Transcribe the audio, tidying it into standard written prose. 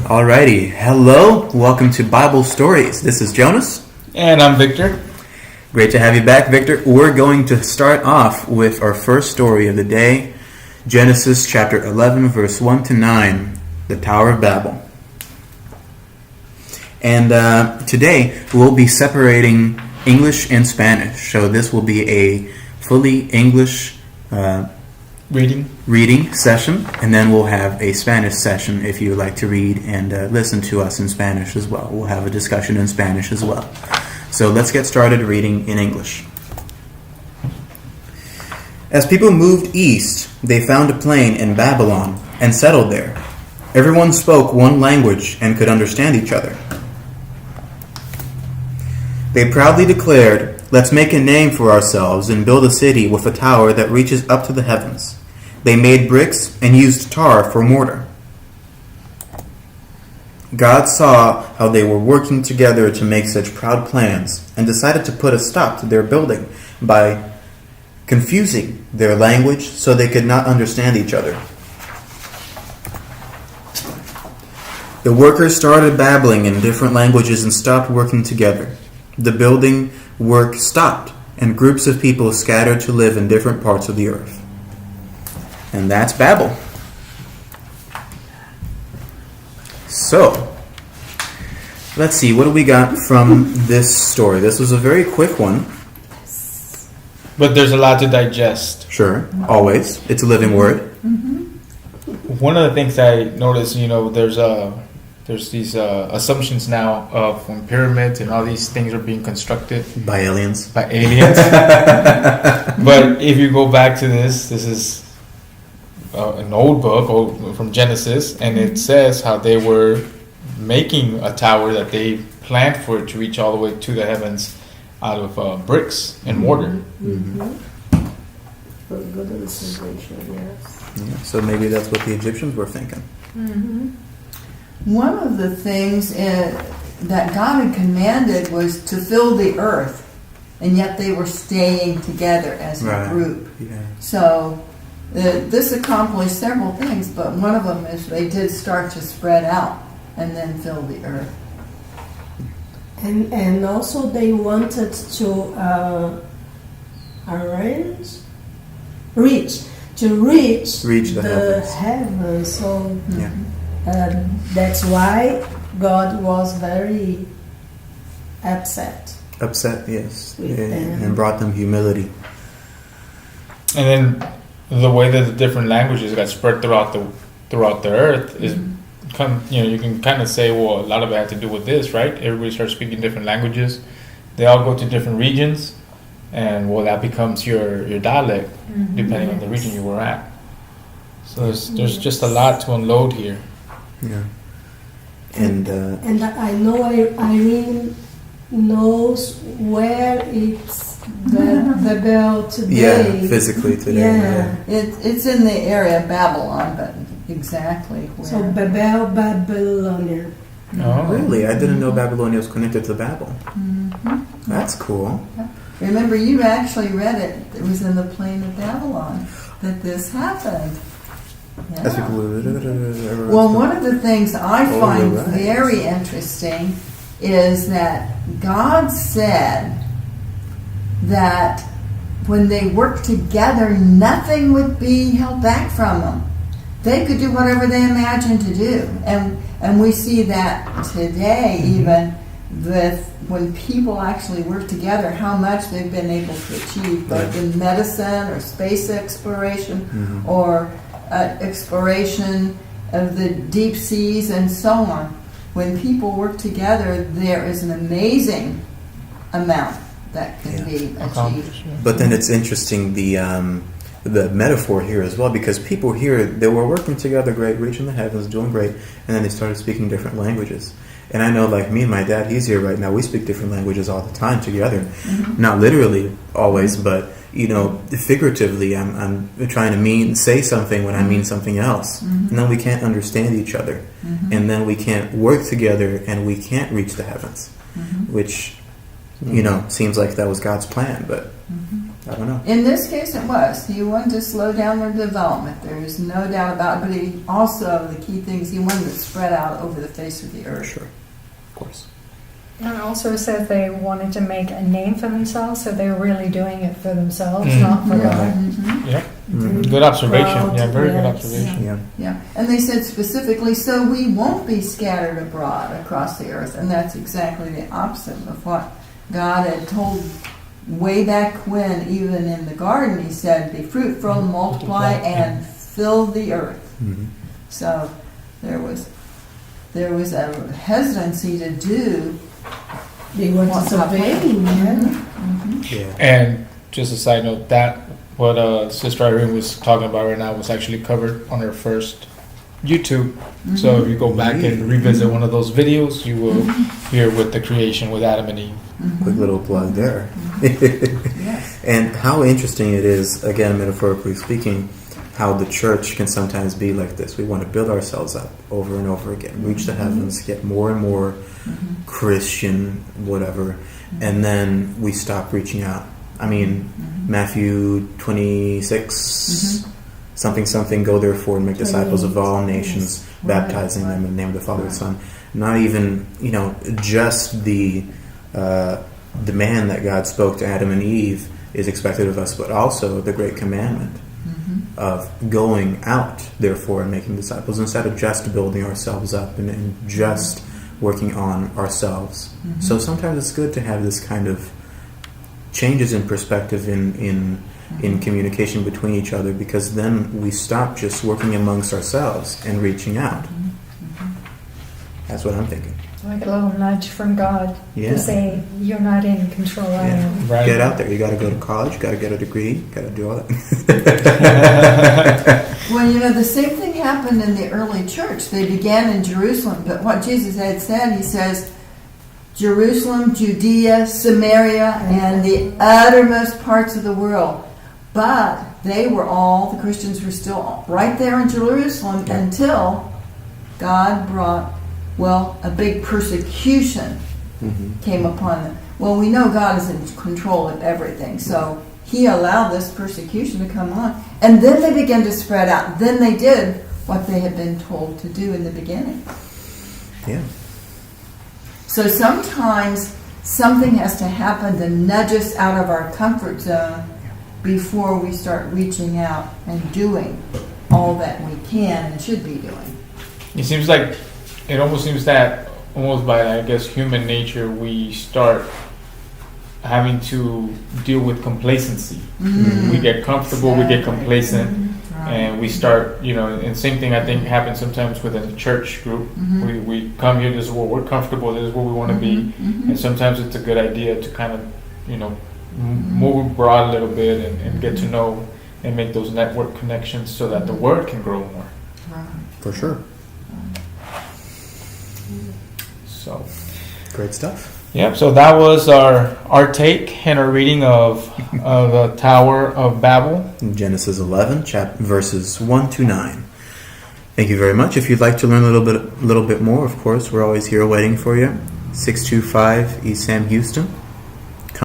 Alrighty, hello, welcome to Bible Stories. This is Jonas. And I'm Victor. Great to have you back, Victor. We're going to start off with our first story of the day, Genesis chapter 11, verse 1 to 9, the Tower of Babel. And today we'll be separating English and Spanish. So this will be a fully English reading session, and then we'll have a Spanish session if you would like to read and listen to us in Spanish as well. We'll have a discussion in Spanish as well. So let's get started reading in English. As people moved east, they found a plain in Babylon and settled there. Everyone spoke one language and could understand each other. They proudly declared, "Let's make a name for ourselves and build a city with a tower that reaches up to the heavens." They made bricks and used tar for mortar. God saw how they were working together to make such proud plans and decided to put a stop to their building by confusing their language so they could not understand each other. The workers started babbling in different languages and stopped working together. The building work stopped, and groups of people scattered to live in different parts of the earth. And that's Babel. So, let's see, what do we got from this story? This was a very quick one. But there's a lot to digest. Sure, always. It's a living word. Mm-hmm. One of the things I noticed, there's these assumptions now of when pyramids and all these things are being constructed by aliens. But if you go back to this is an old book from Genesis, and it says how they were making a tower that they planned for it to reach all the way to the heavens out of bricks and mortar. Mm-hmm. Good illustration, yes. Yeah, so maybe that's what the Egyptians were thinking. Mm-hmm. One of the things that God had commanded was to fill the earth, and yet they were staying together as a group. Yeah. So this accomplished several things, but one of them is they did start to spread out and then fill the earth. And also they wanted to reach the heavens. So that's why God was very upset. Upset, yes, and brought them humility. And then the way that the different languages got spread throughout the earth is, you can kind of say, well, a lot of it had to do with this, right? Everybody starts speaking different languages. They all go to different regions, and that becomes your dialect, depending on the region you were at. So there's just a lot to unload here. Yeah. And I know Irene knows where it's the bell today. Yeah, physically today. Yeah. It's in the area of Babylon, but exactly where. So Babylonia. Oh, really? I didn't know Babylonia was connected to Babel. Mm-hmm. That's cool. Remember, you actually read it. It was in the plain of Babylon that this happened. Yeah. Well, one of the things I find very interesting is that God said that when they worked together, nothing would be held back from them. They could do whatever they imagined to do. And we see that today, even with when people actually work together, how much they've been able to achieve, both in medicine or space exploration or exploration of the deep seas and so on. When people work together, there is an amazing amount that can be achieved. But then it's interesting the metaphor here as well, because people here, they were working together great, reaching the heavens, doing great, and then they started speaking different languages. And I know, like me and my dad, he's here right now, we speak different languages all the time together. Mm-hmm. Not literally always, but figuratively, I'm trying to say something when I mean something else. Mm-hmm. And then we can't understand each other. Mm-hmm. And then we can't work together, and we can't reach the heavens. Mm-hmm. Which, seems like that was God's plan, but I don't know. In this case, it was. He wanted to slow down their development. There is no doubt about it. But he also, the key things, he wanted to spread out over the face of the earth. Sure, of course. And it also said they wanted to make a name for themselves, so they were really doing it for themselves, not for God. Mm-hmm. Yeah. Mhm. Good observation. Proud, Yeah, very good yes. observation. Yeah. Yeah, and they said specifically, so we won't be scattered abroad across the earth. And that's exactly the opposite of what God had told way back when, even in the garden. He said, be fruitful, multiply, and fill the earth. Mhm. So there was a hesitancy to do. They were disobeying, yeah. Mm-hmm. Yeah. And just a side note, that what Sister Irene was talking about right now was actually covered on her first YouTube. So if you go back and revisit one of those videos, you will hear with the creation with Adam and Eve. Quick little plug there. Yes. And how interesting it is, again, metaphorically speaking, how the church can sometimes be like this. We want to build ourselves up over and over again, reach the heavens, get more and more Christian, whatever, and then we stop reaching out. I mean, Matthew 26, something, go therefore and make disciples of all nations, baptizing them in the name of the Father and Son. Not even, just the demand that God spoke to Adam and Eve is expected of us, but also the great commandment of going out, therefore, and making disciples, instead of just building ourselves up and just working on ourselves. So sometimes it's good to have this kind of changes in perspective in communication between each other, because then we stop just working amongst ourselves and reaching out. That's what I'm thinking. Like a little nudge from God Yeah. to say, you're not in control, I Yeah. am. Right. Get out there. You got to go to college. You got to get a degree. You got to do all that. Well, the same thing happened in the early church. They began in Jerusalem, but what Jesus had said, he says, Jerusalem, Judea, Samaria, and the uttermost parts of the world. But the Christians were still right there in Jerusalem until God brought, a big persecution came upon them. Well, we know God is in control of everything, so he allowed this persecution to come on. And then they began to spread out. Then they did what they had been told to do in the beginning. Yeah. So sometimes something has to happen to nudge us out of our comfort zone before we start reaching out and doing all that we can and should be doing. It almost seems that almost by, I guess, human nature, we start having to deal with complacency. We get comfortable, we get complacent, and we start, and same thing I think happens sometimes within a church group. We come here, this is where we're comfortable, this is where we want to be, and sometimes it's a good idea to kind of, move abroad a little bit and get to know and make those network connections so that the word can grow more. For sure. So, Great stuff. yep. So that was our take and our reading of the Tower of Babel. Genesis 11, verses 1 to 9. Thank you very much. If you'd like to learn a little bit more, of course, we're always here waiting for you. 625 East Sam Houston.